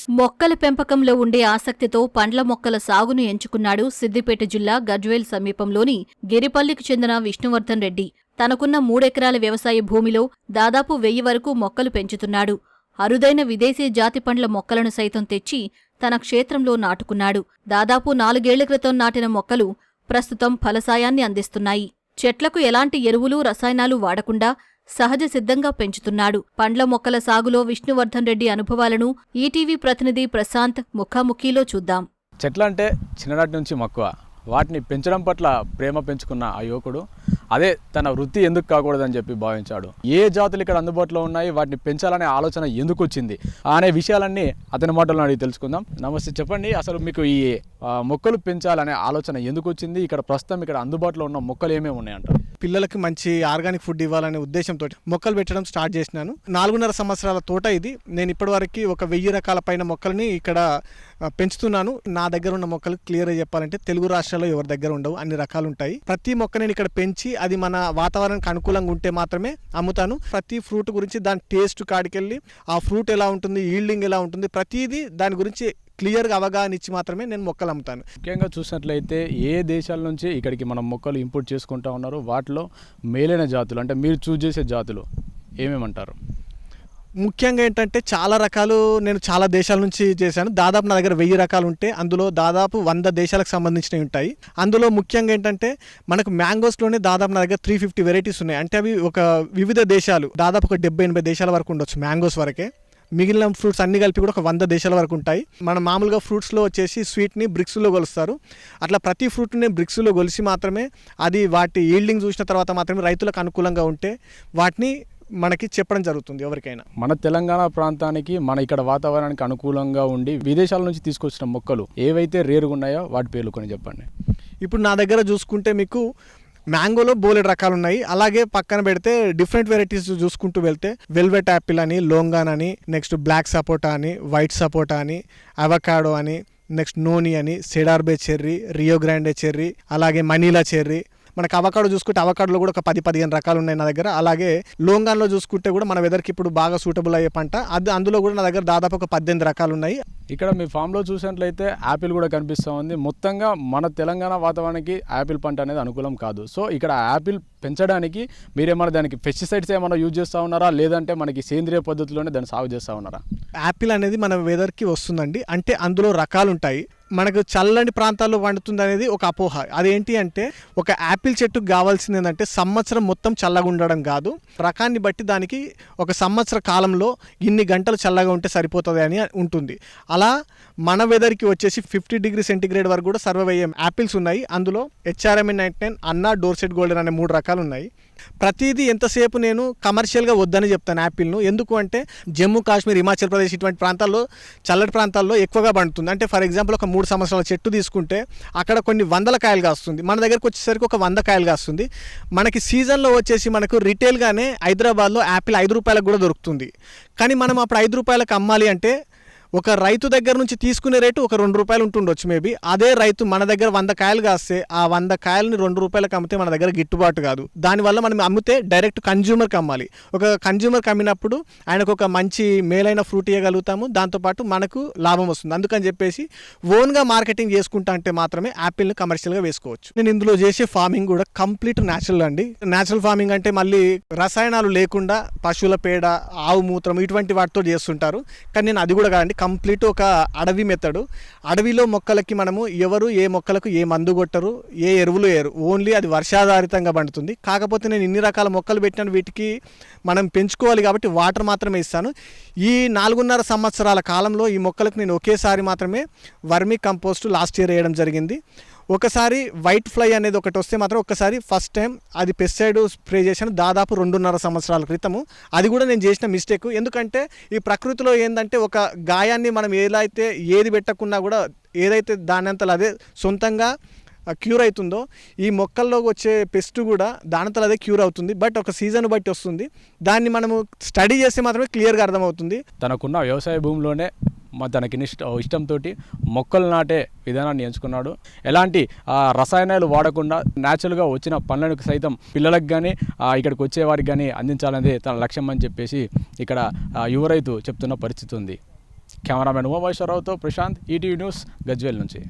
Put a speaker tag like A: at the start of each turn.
A: మొక్కల పెంపకంలో ఉండే ఆసక్తితో పండ్ల మొక్కల సాగును ఎంచుకున్నాడు సిద్దిపేట జిల్లా గజ్వేల్ సమీపంలోని గిరిపల్లికి చెందిన విష్ణువర్ధన్ రెడ్డి. తనకున్న 3 ఎకరాల వ్యవసాయ భూమిలో దాదాపు 1000 వరకు మొక్కలు పెంచుతున్నాడు. అరుదైన విదేశీ జాతి పండ్ల మొక్కలను సైతం తెచ్చి తన క్షేత్రంలో నాటుకున్నాడు. దాదాపు 4 ఏళ్ల క్రితం నాటిన మొక్కలు ప్రస్తుతం ఫలసాయాన్ని అందిస్తున్నాయి. చెట్లకు ఎలాంటి ఎరువులు, రసాయనాలు వాడకుండా సహజ సిద్ధంగా పెంచుతున్నాడు. పండ్ల మొక్కల సాగులో విష్ణువర్ధన్ రెడ్డి అనుభవాలను ఈటీవీ ప్రతినిధి ప్రశాంత్ ముఖాముఖిలో చూద్దాం.
B: చెట్లంటే చిన్ననాటి నుంచి మక్కువ, వాటిని పెంచడం పట్ల ప్రేమ పెంచుకున్న ఆ యువకుడు అదే తన వృత్తి ఎందుకు కాకూడదని చెప్పి భావించాడు. ఏ జాతులు ఇక్కడ అందుబాటులో ఉన్నాయి, వాటిని పెంచాలనే ఆలోచన ఎందుకు వచ్చింది అనే విషయాలన్నీ అతని మాటల్లో అడిగి తెలుసుకుందాం. నమస్తే, చెప్పండి, అసలు మీకు ఈ మొక్కలు పెంచాలనే ఆలోచన ఎందుకు వచ్చింది? ఇక్కడ ప్రస్తుతం ఇక్కడ అందుబాటులో ఉన్న మొక్కలు ఏమేమి ఉన్నాయంట?
C: పిల్లలకి మంచి ఆర్గానిక్ ఫుడ్ ఇవ్వాలనే ఉద్దేశంతో మొక్కలు పెట్టడం స్టార్ట్ చేసినాను. 4.5 సంవత్సరాల తోట ఇది. నేను ఇప్పటివరకు ఒక 1000 రకాల పైన మొక్కల్ని ఇక్కడ పెంచుతున్నాను. నా దగ్గర ఉన్న మొక్కలు క్లియర్గా చెప్పాలంటే తెలుగు రాష్ట్రాల్లో ఎవరి దగ్గర ఉండవు, అన్ని రకాలు ఉంటాయి. ప్రతి మొక్క నేను ఇక్కడ పెంచి అది మన వాతావరణానికి అనుకూలంగా ఉంటే మాత్రమే అమ్ముతాను. ప్రతి ఫ్రూట్ గురించి దాని టేస్ట్ కాడికెళ్ళి ఆ ఫ్రూట్ ఎలా ఉంటుంది, ఈల్డింగ్ ఎలా ఉంటుంది, ప్రతిదీ దాని గురించి క్లియర్గా అవగాహన ఇచ్చి మాత్రమే నేను మొక్కలు అమ్ముతాను.
B: ముఖ్యంగా చూసినట్లయితే ఏ దేశాల నుంచి ఇక్కడికి మనం మొక్కలు ఇంపోర్ట్ చేసుకుంటా ఉన్నారు, వాటిలో మేలైన జాతులు అంటే మీరు చూస్ చేసే జాతులు ఏమేమంటారు?
C: ముఖ్యంగా ఏంటంటే చాలా రకాలు నేను చాలా దేశాల నుంచి చేశాను. దాదాపు నా దగ్గర 1000 రకాలు ఉంటే అందులో దాదాపు 100 దేశాలకు సంబంధించినవి ఉంటాయి. అందులో ముఖ్యంగా ఏంటంటే మనకు మ్యాంగోస్లోనే దాదాపు నా దగ్గర 350 వెరైటీస్ ఉన్నాయి. అంటే అవి ఒక వివిధ దేశాలు, దాదాపు ఒక 70-80 దేశాల వరకు ఉండొచ్చు మ్యాంగోస్ వరకే. మిగిలిన ఫ్రూట్స్ అన్ని కలిపి కూడా ఒక 100 దేశాల వరకు ఉంటాయి. మన మామూలుగా ఫ్రూట్స్లో వచ్చేసి స్వీట్ని బ్రిక్స్లో కొలుస్తారు. అట్లా ప్రతి ఫ్రూట్ని బ్రిక్స్లో కొలిసి మాత్రమే అది వాటి ఈల్డింగ్ చూసిన తర్వాత మాత్రమే రైతులకు అనుకూలంగా ఉంటే వాటిని మనకి చెప్పడం జరుగుతుంది ఎవరికైనా.
B: మన తెలంగాణ ప్రాంతానికి మన ఇక్కడ వాతావరణానికి అనుకూలంగా ఉండి విదేశాల నుంచి తీసుకొచ్చిన మొక్కలు ఏవైతే రేరుగా ఉన్నాయో వాటి పేర్లు కొన్ని చెప్పండి.
C: ఇప్పుడు నా దగ్గర చూసుకుంటే మీకు మ్యాంగోలో బోలెడు రకాలు ఉన్నాయి. అలాగే పక్కన పెడితే డిఫరెంట్ వెరైటీస్ చూసుకుంటూ వెళ్తే వెల్వెట్ యాపిల్ అని, లోంగాన్ అని, నెక్స్ట్ బ్లాక్ సపోటా అని, వైట్ సపోటా అని, అవకాడో అని, నెక్స్ట్ నోని అని, సెడార్బే చెర్రీ, రియో గ్రాండే చెర్రీ, అలాగే మనీలా చెర్రీ. మనకు అవకాడో చూసుకుంటే అవకాడోలో కూడా ఒక 10-15 రకాలు ఉన్నాయి నా దగ్గర. అలాగే లోంగాన్లో చూసుకుంటే కూడా మన వెదర్కి ఇప్పుడు బాగా సూటబుల్ అయ్యే పంట అది, అందులో కూడా నా దగ్గర దాదాపు ఒక 18 రకాలు ఉన్నాయి.
B: ఇక్కడ మీ ఫామ్లో చూసినట్లయితే యాపిల్ కూడా కనిపిస్తూ ఉంది. మొత్తంగా మన తెలంగాణ వాతావరణానికి యాపిల్ పంట అనేది అనుకూలం కాదు. సో ఇక్కడ యాపిల్ పెంచడానికి మీరేమన్నా దానికి పెస్టిసైడ్స్ ఏమైనా యూజ్ చేస్తూ ఉన్నారా, లేదంటే మనకి సేంద్రియ పద్ధతిలోనే దాన్ని సాగు చేస్తూ ఉన్నారా?
C: యాపిల్ అనేది మన వెదర్కి వస్తుందండి. అంటే అందులో రకాలు ఉంటాయి. మనకు చల్లని ప్రాంతాల్లో పండుతుంది అనేది ఒక అపోహ. అదేంటి అంటే ఒక యాపిల్ చెట్టుకు కావాల్సింది ఏంటంటే సంవత్సరం మొత్తం చల్లగా ఉండడం కాదు, రకాన్ని బట్టి దానికి ఒక సంవత్సర కాలంలో ఇన్ని గంటలు చల్లగా ఉంటే సరిపోతుంది అని ఉంటుంది. అలా మన వెదర్కి వచ్చేసి 50 డిగ్రీ సెంటీగ్రేడ్ వరకు కూడా సర్వైవ్ అయ్యే యాపిల్స్ ఉన్నాయి. అందులో HRMN 99, అన్నా, డోర్సెట్ గోల్డెన్ అనే 3 రకాలు ఉన్నాయి. ప్రతిదీ ఎంతసేపు నేను కమర్షియల్గా వద్దని చెప్తాను యాపిల్ను. ఎందుకు అంటే జమ్మూ కాశ్మీర్, హిమాచల్ ప్రదేశ్ ఇటువంటి ప్రాంతాల్లో చల్లటి ప్రాంతాల్లో ఎక్కువగా పండుతుంది. అంటే ఫర్ ఎగ్జాంపుల్ ఒక 3 సంవత్సరాల చెట్టు తీసుకుంటే అక్కడ కొన్ని 100 కాయలు కాస్తుంది, మన దగ్గరకు వచ్చేసరికి ఒక 100 కాయలు కాస్తుంది. మనకి సీజన్లో వచ్చేసి మనకు రిటైల్గానే హైదరాబాద్లో యాపిల్ 5 రూపాయలకు కూడా దొరుకుతుంది. కానీ మనం అప్పుడు 5 రూపాయలకు అమ్మాలి అంటే ఒక రైతు దగ్గర నుంచి తీసుకునే రేటు ఒక 2 రూపాయలు ఉంటుండొచ్చు మేబీ. అదే రైతు మన దగ్గర 100 కాయలు కాస్తే ఆ 100 కాయలని 2 రూపాయలకు అమ్మితే మన దగ్గర గిట్టుబాటు కాదు. దానివల్ల మనం అమ్మితే డైరెక్ట్ కన్జ్యూమర్కి అమ్మాలి. ఒక కన్జ్యూమర్కి అమ్మినప్పుడు ఆయనకు ఒక మంచి మేలైన ఫ్రూట్ ఇవ్వగలుగుతాము, దాంతోపాటు మనకు లాభం వస్తుంది. అందుకని చెప్పేసి ఓన్గా మార్కెటింగ్ చేసుకుంటా అంటే మాత్రమే యాపిల్ని కమర్షియల్గా వేసుకోవచ్చు. నేను ఇందులో చేసే ఫార్మింగ్ కూడా కంప్లీట్ న్యాచురల్ అండి. న్యాచురల్ ఫార్మింగ్ అంటే మళ్ళీ రసాయనాలు లేకుండా పశువుల పేడ, ఆవు మూత్రం ఇటువంటి వాటితో చేస్తుంటారు. కానీ నేను అది కూడా కాదండి, కంప్లీట్ ఒక అడవి మెథడు. అడవిలో మొక్కలకి మనము ఎవరు ఏ మొక్కలకు ఏ మందు కొట్టరు, ఏ ఎరువులు వేయరు, ఓన్లీ అది వర్షాధారితంగా పండుతుంది. కాకపోతే నేను ఇన్ని రకాల మొక్కలు పెట్టినాను, వీటికి మనం పెంచుకోవాలి కాబట్టి వాటర్ మాత్రమే ఇస్తాను. ఈ 4.5 సంవత్సరాల కాలంలో ఈ మొక్కలకు నేను ఒకేసారి మాత్రమే వర్మీ కంపోస్ట్ లాస్ట్ ఇయర్ వేయడం జరిగింది. ఒకసారి వైట్ ఫ్లై అనేది ఒకటి వస్తే మాత్రం ఒకసారి ఫస్ట్ టైం అది పెస్టిసైడ్ స్ప్రే చేశాను దాదాపు 2.5 సంవత్సరాల క్రితము. అది కూడా నేను చేసిన మిస్టేక్. ఎందుకంటే ఈ ప్రకృతిలో ఏంటంటే ఒక గాయాన్ని మనం ఏది పెట్టకున్నా కూడా ఏదైతే దానంతలో అదే సొంతంగా క్యూర్ అవుతుందో ఈ మొక్కల్లో వచ్చే పెస్ట్ కూడా దానంతలో అదే క్యూర్ అవుతుంది. బట్ ఒక సీజన్ బట్టి వస్తుంది. దాన్ని మనము స్టడీ చేస్తే మాత్రమే క్లియర్గా అర్థమవుతుంది.
B: తనకున్న వ్యవసాయ భూమిలోనే తనకి ఇష్టంతో మొక్కలు నాటే విధానాన్ని ఎంచుకున్నాడు. ఎలాంటి రసాయనాలు వాడకుండా న్యాచురల్గా వచ్చిన పనులకు సైతం పిల్లలకు కానీ ఇక్కడికి వచ్చేవారికి కానీ అందించాలనేది తన లక్ష్యం అని చెప్పేసి ఇక్కడ యువ రైతు చెప్తున్న పరిస్థితి ఉంది. కెమెరామెన్ ఉమామహేశ్వరరావుతో ప్రశాంత్, ఈటీవీ న్యూస్, గజ్వేల్ నుంచి.